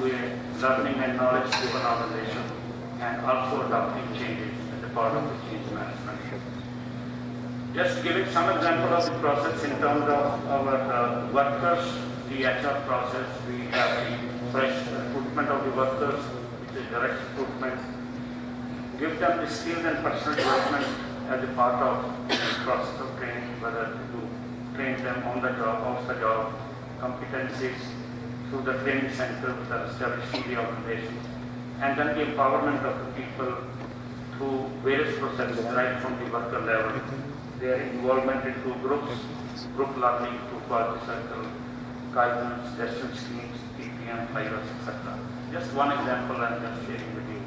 learning and knowledge-driven organization, and also adopting changes as a part of the change management. Just giving some example of the process in terms of our workers, the HR process, we have the fresh recruitment of the workers, which is direct recruitment. Give them the skills and personal development as a part of the process of training, whether to train them on the job, off the job, competencies through the training center that are established in the organization, and then the empowerment of the people through various processes right from the worker level, their involvement into groups, group learning through quality circle, guidance, suggestion schemes, PPM, pilots, etc. Just one example I'm just sharing with you.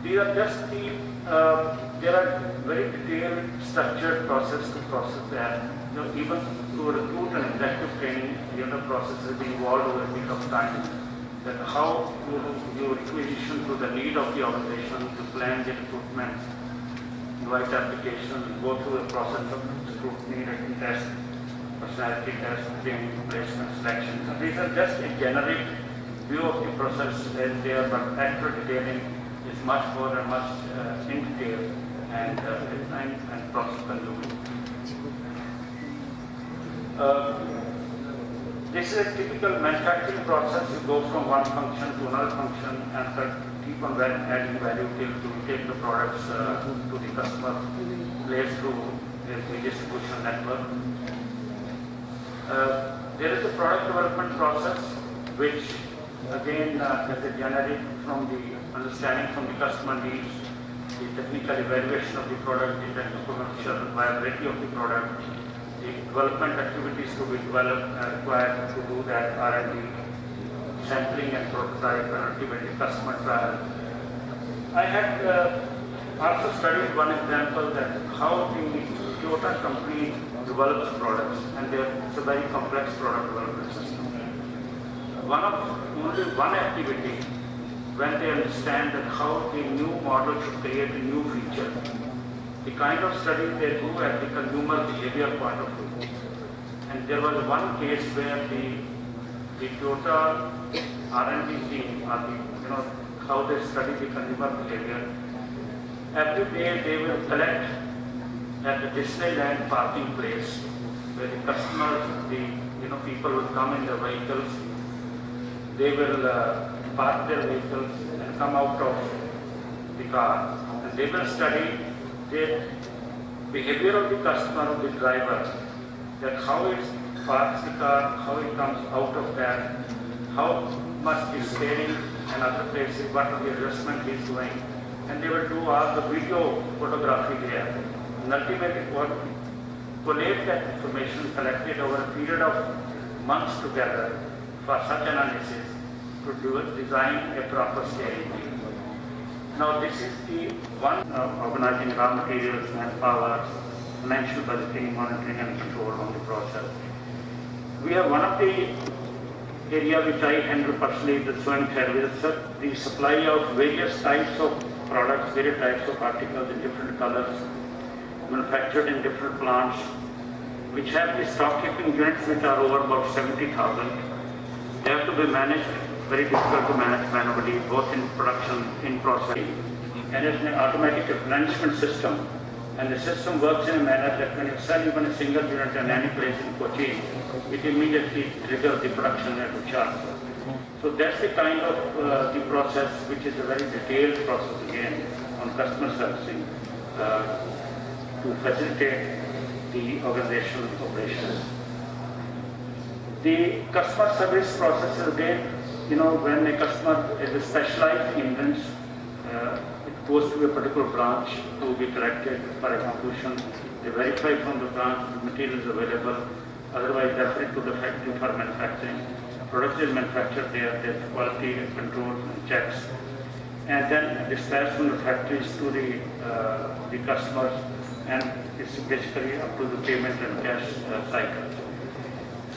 These are just the, there are very detailed, structured process to process that. Even to recruit and executive training, the process has been involved over a bit of time. That how you requisition to the need of the organization to plan the recruitment, invite application, go through a process of scrutiny, written test, personality test, training, placement, selection. So these are just a generic view of the process as there, but actual detailing is much more and much in detail and time and process consuming. This is a typical manufacturing process. You go from one function to another function and keep on adding value till to take the products to the customer, placed through the distribution network. There is a product development process, which again is a generic from the understanding from the customer needs, the technical evaluation of the product, the technical commercial viability of the product, the development activities to be developed required to do that R&D, sampling and prototype, and ultimately customer trial. I had also studied one example that how the Toyota company develops products, and it's a very complex product development system. Only one activity, when they understand that how the new model should create a new feature, the kind of study they do at the consumer behavior point of view. And there was one case where the Toyota R&D team, how they study the consumer behavior, every day they will collect at the Disneyland parking place where the customers, people will come in their vehicles, they will park their vehicles and come out of the car, and they will study the behavior of the customer, of the driver, that how it parks the car, how it comes out of that, how much is steering and other places, what are the adjustment he is doing, and they will do all the video photography there. And ultimately collate that information collected over a period of months together for such analysis to design a proper steering wheel. Now this is the one organizing raw materials, manpower, financial budgeting, monitoring and control on the process. We have one of the area which I handle personally, the sewing service, the supply of various types of products, various types of articles in different colors, manufactured in different plants, which have the stock keeping units which are over about 70,000. They have to be managed. Very difficult to manage manually, both in production, in processing. And it's an automatic replenishment system. And the system works in a manner that when you sell even a single unit in any place in Kochi, it immediately triggers the production at the chart. So that's the kind of the process, which is a very detailed process again on customer servicing to facilitate the organizational operations. The customer service process is again, when a customer is specialized in events, it goes to a particular branch to be collected for execution. They verify from the branch the material is available, otherwise refer it to the factory for manufacturing. Product is manufactured there, there's quality control and checks, and then dispatched from the factories to the customers, and it's basically up to the payment and cash cycle.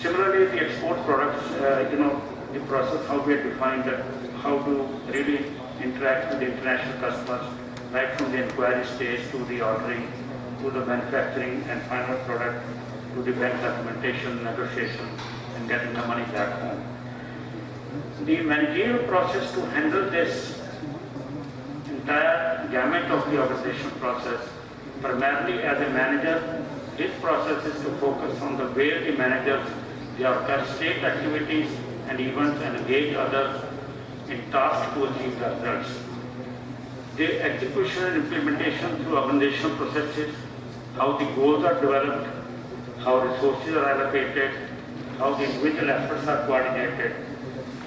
Similarly, the export products, the process, how we have defined that, how to really interact with the international customers, right from the inquiry stage to the ordering, to the manufacturing and final product, to the bank documentation, negotiation, and getting the money back home. The managerial process to handle this entire gamut of the organizational process, primarily as a manager, his process is to focus on the way the managers they orchestrate activities and events and engage others in tasks to achieve the results. The execution and implementation through organizational processes, how the goals are developed, how resources are allocated, how the individual efforts are coordinated,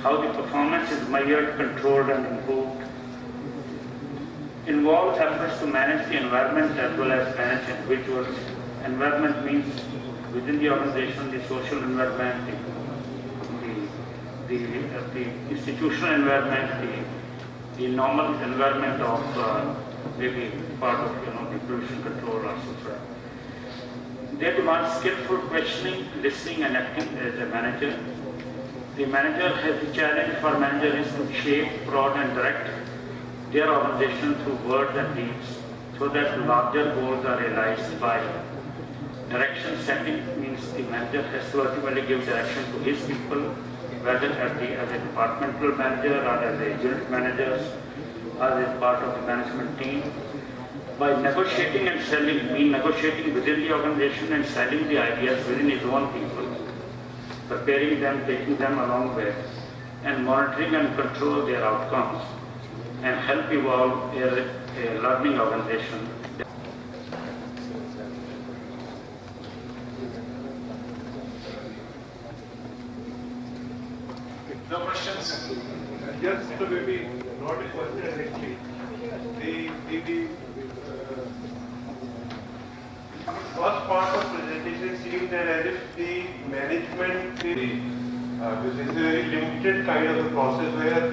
how the performance is measured, controlled and improved, involves efforts to manage the environment as well as manage individuals. Environment means within the organization, the social environment, the institutional environment, the normal environment of maybe part of the pollution control or so. They demand skillful questioning, listening and acting as a manager. The manager has the challenge for manager is to shape, prod and direct their organization through words and deeds so that larger goals are realized by direction setting. Means the manager has to ultimately give direction to his people, whether as a departmental manager or as a unit managers or as part of the management team. By negotiating and selling, means negotiating within the organization and selling the ideas within his own people, preparing them, taking them along with, and monitoring and control their outcomes, and help evolve a learning organization. No questions? Just to maybe not a question directly. The first part of presentation seems that as if the management this is a very limited kind of a process where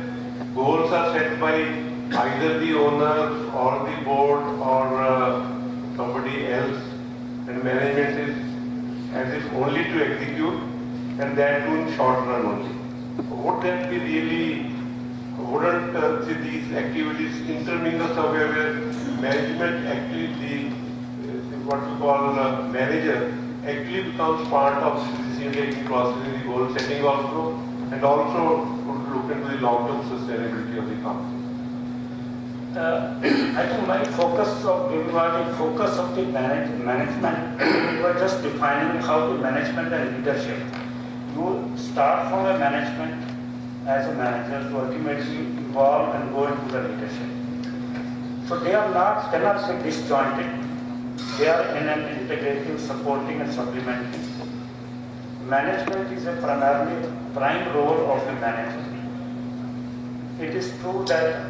goals are set by either the owner or the board or somebody else, and management is as if only to execute, and that too in short run only. Would that be really, wouldn't these activities intermingle somewhere where management actually, what we call manager, actually becomes part of the decision-making process in the goal setting also, and also would look into the long-term sustainability of the company? I think my focus of the management, we were just defining how the management and leadership. You start from a management as a manager to ultimately evolve and go into the leadership. So they are not, cannot say disjointed. They are in an integrative, supporting and supplementing. Management is a prime role of the manager. It is true that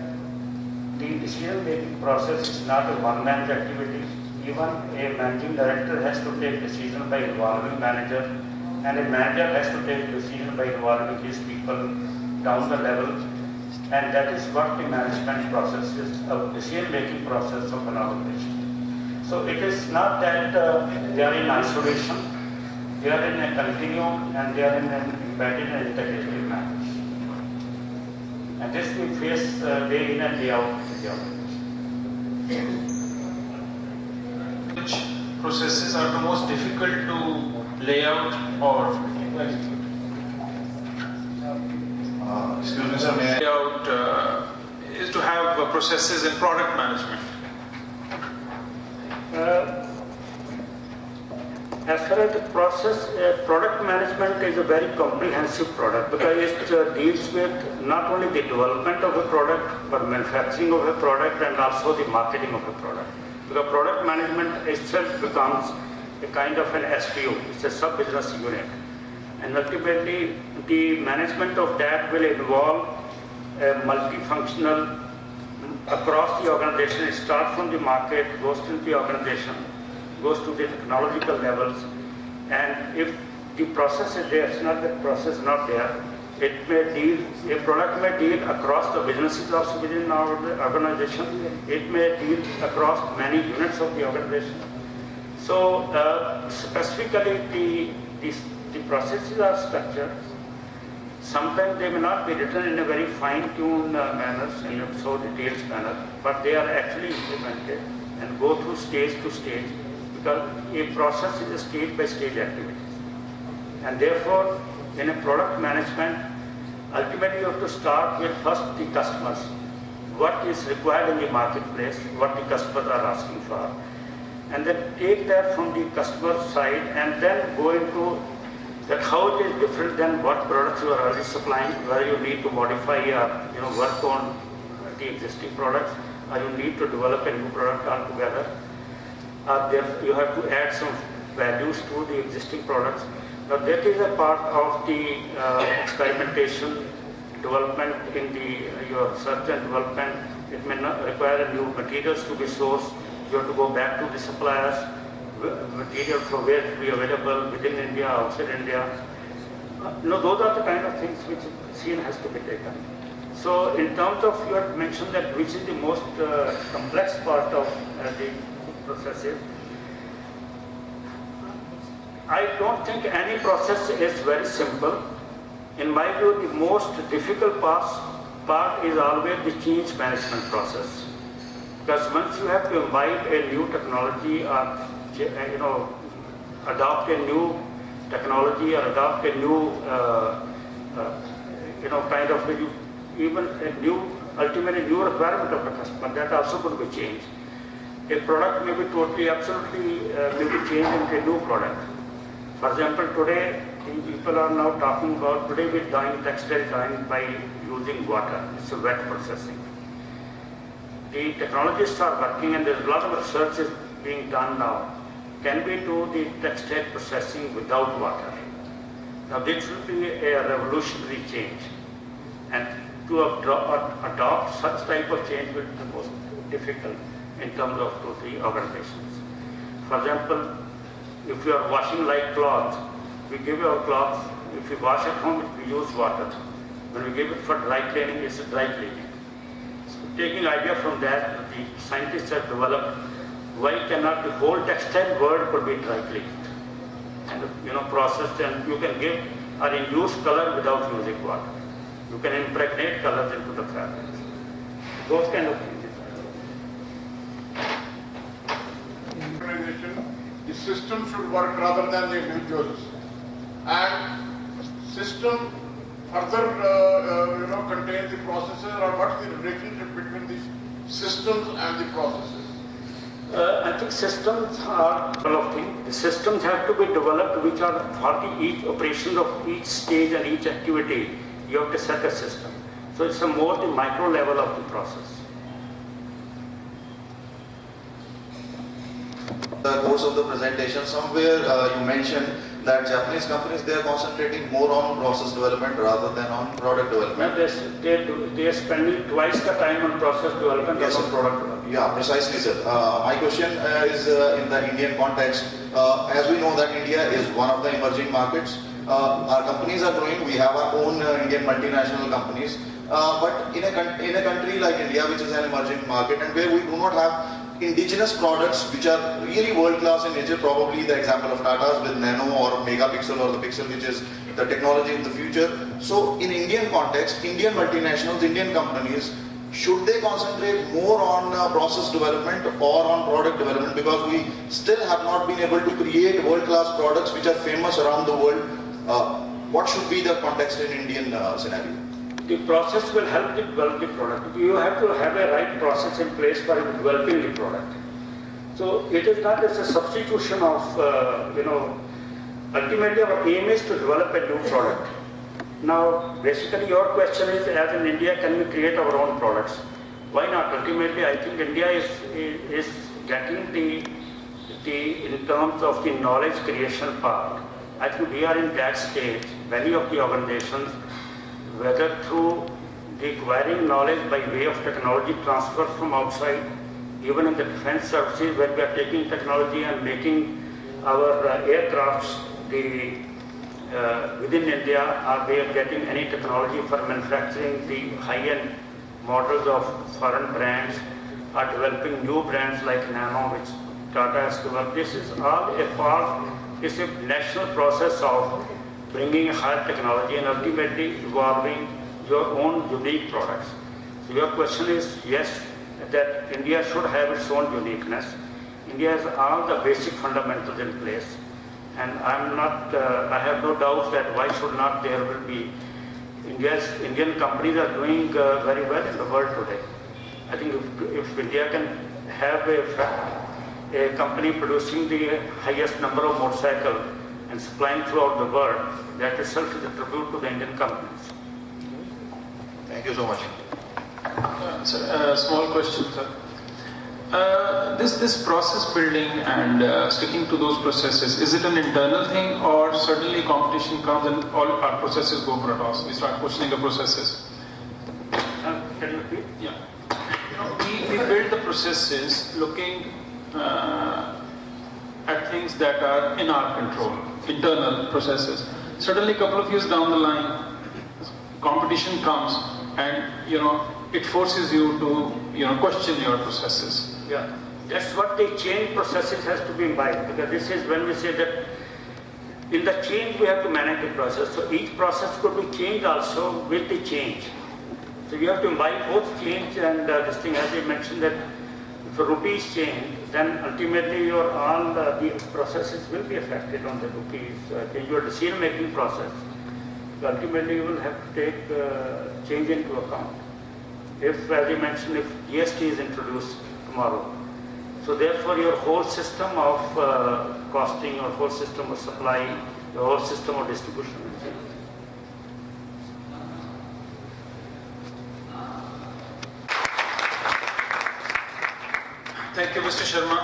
the decision-making process is not a one-man activity. Even a managing director has to take decision by involving manager, and a manager has to take decision by involving his people down the level. And that is what the management process is, a decision-making process of an organization. So it is not that they are in isolation, they are in a continuum and they are in an embedded and integrated manner. And this we face day in and day out in the organization. Which processes are the most difficult to lay out or execute? Excuse me, sir, may I? Lay out is to have processes in product management. As far as the process, product management is a very comprehensive product because it deals with not only the development of a product but manufacturing of a product and also the marketing of a product. Because product management itself becomes a kind of an SBU, it's a sub-business unit. And ultimately, the management of that will involve a multifunctional across the organization. It starts from the market, goes to the organization, goes to the technological levels, and if the process is there, it's not that process is not there, it may deal, a product may deal across the businesses also within our organization, it may deal across many units of the organization. So specifically the processes are structured. Sometimes they may not be written in a very fine-tuned manner, in a so detailed manner, but they are actually implemented and go through stage to stage, because a process is a stage-by-stage activity. And therefore, in a product management, ultimately you have to start with first the customers. What is required in the marketplace, what the customers are asking for. And then take that from the customer side and then go into that how it is different than what products you are already supplying, whether you need to modify or work on the existing products, or you need to develop a new product altogether. You have to add some values to the existing products. Now that is a part of the experimentation, development in your research and development. It may not require new materials to be sourced. You have to go back to the suppliers, material from where to be available within India, outside India. Those are the kind of things which scene has to be taken. So in terms of, you had mentioned that which is the most complex part of the processes. I don't think any process is very simple. In my view, the most difficult part is always the change management process. Because once you have to imbibe a new technology or adopt a new technology or adopt a new kind of even a new, ultimately new requirement of the customer, that also could be changed. A product may be totally, absolutely may be changed into a new product. For example, today people are now talking about, today we're dyeing textile dyeing by using water. It's a wet processing. The technologists are working and there's a lot of research is being done now. Can we do the textile processing without water? Now this will be a revolutionary change. And to adopt such type of change will be the most difficult in terms of 2-3 organizations. For example, if you are washing like cloth, we give our cloth, if we wash at home, we use water. When we give it for dry cleaning, it's a dry cleaning. So taking idea from that, the scientists have developed why cannot the whole textile world could be dry cleaned and processed, and you can give or induce color without using water. You can impregnate colors into the fabric. Those kind of things. The system should work rather than the individuals, and system further contains the processes, or what's the relationship between these systems and the processes? I think systems are a couple of things. The systems have to be developed which are for each operation of each stage and each activity. You have to set a system. So it's a more the micro level of the process. The course of the presentation, somewhere you mentioned that Japanese companies, they are concentrating more on process development rather than on product development. They are spending twice the time on process development than on product development. Yeah, precisely, sir. My question is in the Indian context. As we know that India is one of the emerging markets. Our companies are growing. We have our own Indian multinational companies. But in a country like India, which is an emerging market, and where we do not have indigenous products which are really world-class in nature, probably the example of Tata's with Nano or Megapixel or the Pixel, which is the technology of the future. So in Indian context, Indian multinationals, Indian companies, should they concentrate more on process development or on product development, because we still have not been able to create world-class products which are famous around the world? What should be the context in Indian scenario? The process will help to develop the product. You have to have a right process in place for developing the product. So it is not as a substitution of, ultimately our aim is to develop a new product. Now, basically your question is, as in India, can we create our own products? Why not? Ultimately, I think India is getting in terms of the knowledge creation part. I think we are in that stage. Many of the organizations, whether through the acquiring knowledge by way of technology transfer from outside, even in the defense services where we are taking technology and making our aircrafts within India, are they getting any technology for manufacturing the high-end models of foreign brands, are developing new brands like Nano, which Tata has developed. This is all a part, it's a national process of bringing higher technology and ultimately evolving your own unique products. So your question is, yes, that India should have its own uniqueness. India has all the basic fundamentals in place, and I have no doubt that why should not there will be Indian companies are doing very well in the world today. I think if India can have a company producing the highest number of motorcycles and supplying throughout the world, that itself is a tribute to the Indian companies. Thank you so much. Sir, small question, sir. This process building and sticking to those processes, is it an internal thing, or suddenly competition comes and all our processes go for a toss? We start questioning the processes. Can you repeat? Yeah. We build the processes looking at things that are in our control, internal processes. Suddenly, a couple of years down the line, competition comes, and it forces you to question your processes. Yeah, that's what the change processes has to be imbibed, because this is when we say that in the change we have to manage the process. So each process could be changed also with the change. So you have to imbibe both change and this thing, as I mentioned, that if a rupee is changed, then ultimately all the processes will be affected on the rupees, your decision-making process. Ultimately you will have to take change into account. If, as you mentioned, if GST is introduced tomorrow, so therefore your whole system of costing, your whole system of supply, your whole system of distribution will change. Thank you, Mr. Sharma.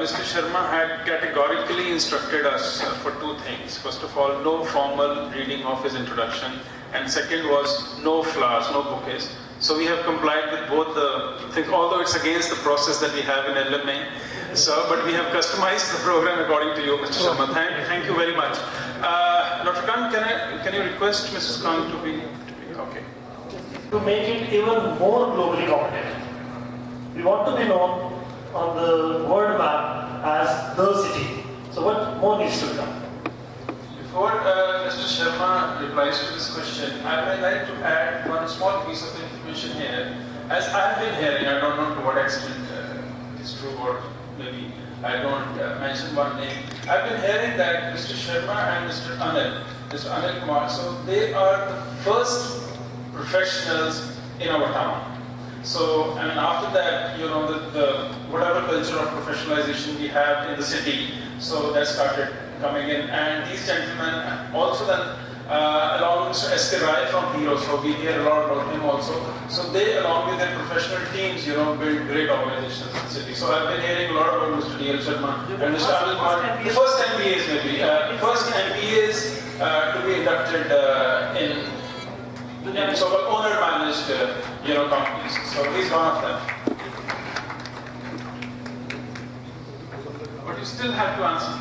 Mr. Sharma had categorically instructed us for two things. First of all, no formal reading of his introduction, and second was no flowers, no bouquets. So we have complied with both the things, although it's against the process that we have in LMA. So, but we have customized the program according to you, Mr. Sharma. Thank you very much. Dr. Khan, can you request Mrs. Khan to be okay? To make it even more globally competitive, we want to be known on the world map as the city. So what more needs to be done? Before Mr. Sharma replies to this question, I would like to add one small piece of information here. As I have been hearing, I don't know to what extent it's true, or maybe I don't mention one name. I've been hearing that Mr. Sharma and Mr. Anil Kumar, so they are the first professionals in our town. So, and after that, the whatever culture of professionalization we have in the city, so that started coming in. And these gentlemen also then, along with Mr. S.K. Rai from Hero, so we hear a lot about him also. So they, along with their professional teams, build great organizations in the city. So I've been hearing a lot about Mr. D.L. Sharma and Mr. Anil Kumar. The first MBAs maybe, first MBAs to be inducted in so-called owner-managed, companies. So he's one of them. But you still have to answer.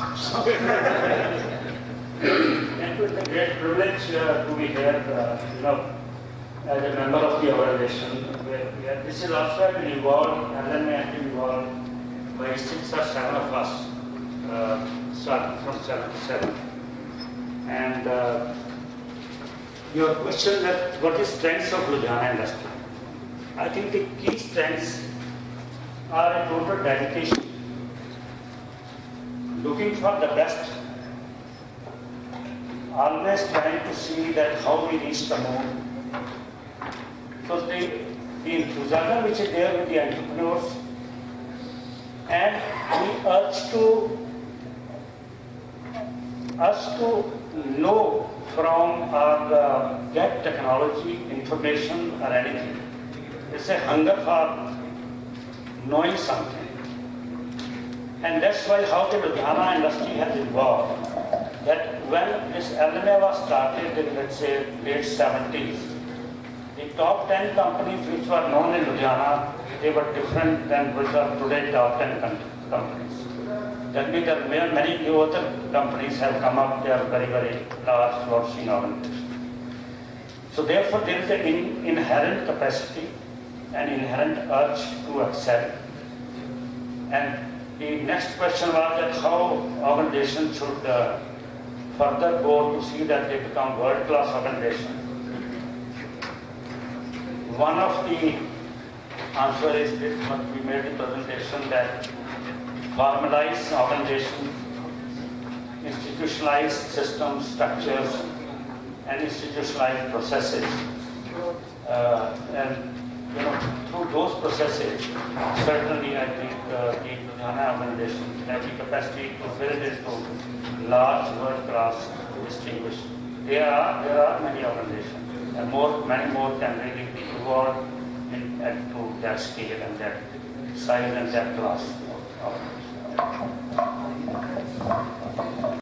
And it's a great privilege to be here, as a member of the organization. This is also been involved, LMA has been involved by 6 or 7 of us, starting from 7 to 7. And your question that what is strengths of Ludhiana industry? I think the key strengths are a total dedication, looking for the best, always trying to see that how we reach the moon. So the enthusiasm which is there with the entrepreneurs, and we urge us to know from or get technology, information or anything. It's a hunger for knowing something. And that's why how the Ludhiana industry has evolved. That when this LMA was started in, let's say, late 70s, the top 10 companies which were known in Ludhiana, they were different than which are today top 10 companies. That means that many new other companies have come up, they are very, very large, flourishing organizations. So therefore there is an inherent capacity and inherent urge to excel. And the next question was that how organizations should further go to see that they become world-class organizations. One of the answers is this, what we made the presentation, that formalize organization, institutionalize systems, structures, and institutionalized processes. And through those processes, certainly I think the Ludhiana organization has the capacity to build into large, world-class, distinguished. There are many organizations, and many more can really be involved to that scale and that size and that class of organization.